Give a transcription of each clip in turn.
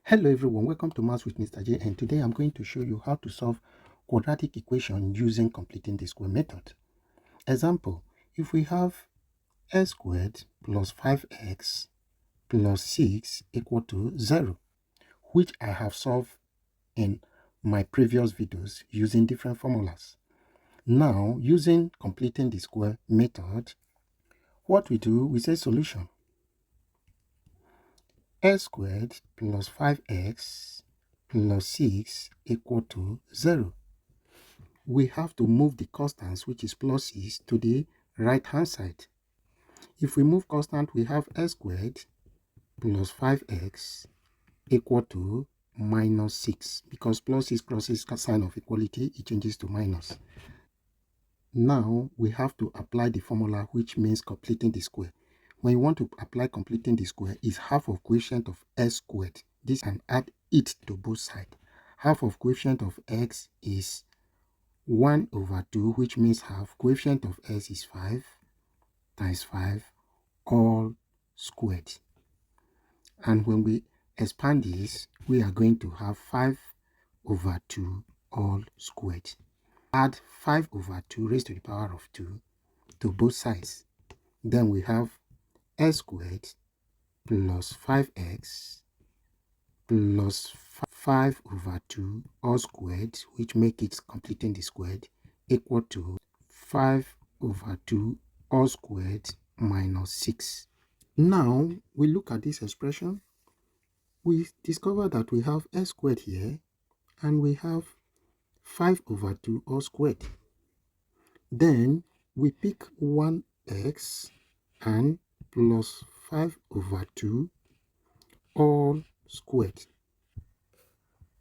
Hello everyone, welcome to Maths with Mr. J, and today I'm going to show you how to solve quadratic equation using completing the square method. Example, if we have x squared plus 5x plus 6 equal to 0, which I have solved in my previous videos using different formulas. Now, using completing the square method, what we do, we say solution. X squared plus 5x plus 6 equal to 0. We have to move the constants, which is plus 6, to the right hand side. If we move constant, we have x squared plus 5x equal to minus 6. Because plus 6 crosses sign of equality, it changes to minus. Now we have to apply the formula, which means completing the square. When you want to apply completing the square, is half of coefficient of x squared. This and add it to both sides. Half of coefficient of x is 1 over 2, which means half. Coefficient of x is 5 times 5 all squared. And when we expand this, we are going to have 5 over 2 all squared. Add 5 over 2 raised to the power of 2 to both sides. Then we have x squared plus 5x plus 5 over 2 all squared, which make it completing the squared, equal to 5 over 2 all squared minus 6. Now, we look at this expression. We discover that we have x squared here, and we have 5 over 2 all squared. Then, we pick 1x and plus 5 over 2 all squared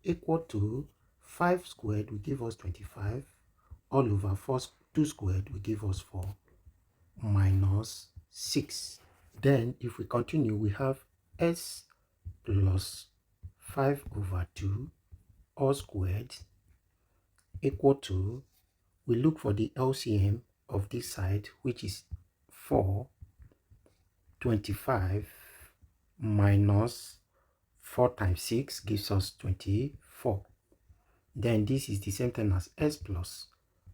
equal to 5 squared will give us 25, all over 2 squared will give us 4 minus 6. Then if we continue, we have s plus 5 over 2 all squared equal to, we look for the LCM of this side, which is 4, 25 minus 4 times 6 gives us 24. Then this is the same thing as s plus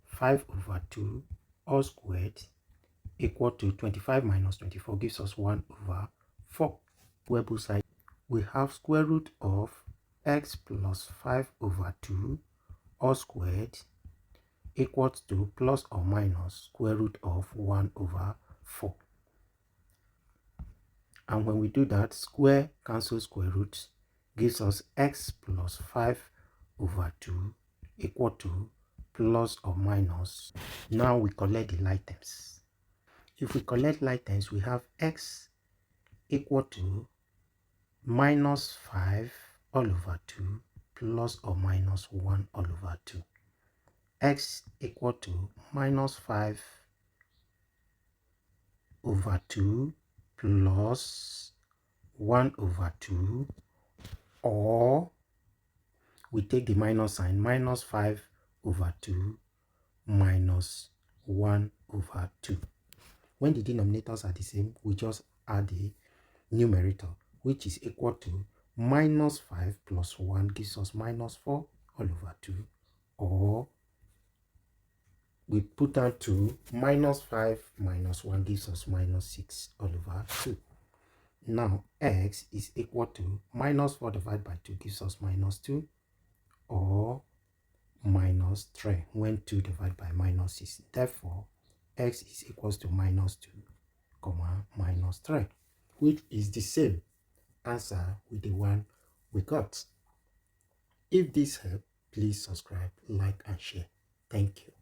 5 over 2 all squared equal to 25 minus 24 gives us 1 over 4. Where both sides, we have square root of x plus 5 over 2 all squared equals to plus or minus square root of 1 over 4. And when we do that, square cancel square root gives us x plus 5 over 2 equal to plus or minus. Now we collect the like terms. If we collect like terms, we have x equal to minus 5 all over 2 plus or minus 1 all over 2. X equal to minus 5 over 2 plus 1 over 2, or we take the minus sign, minus 5 over 2 minus 1 over 2. When the denominators are the same, we just add the numerator, which is equal to minus 5 plus 1 gives us minus 4 all over 2, or we put that to minus 5 minus 1 gives us minus 6 all over 2. Now, x is equal to minus 4 divided by 2 gives us minus 2, or minus 3 when 2 divided by minus 6. Therefore, x is equals to minus 2, minus 3, which is the same answer with the one we got. If this helped, please subscribe, like, and share. Thank you.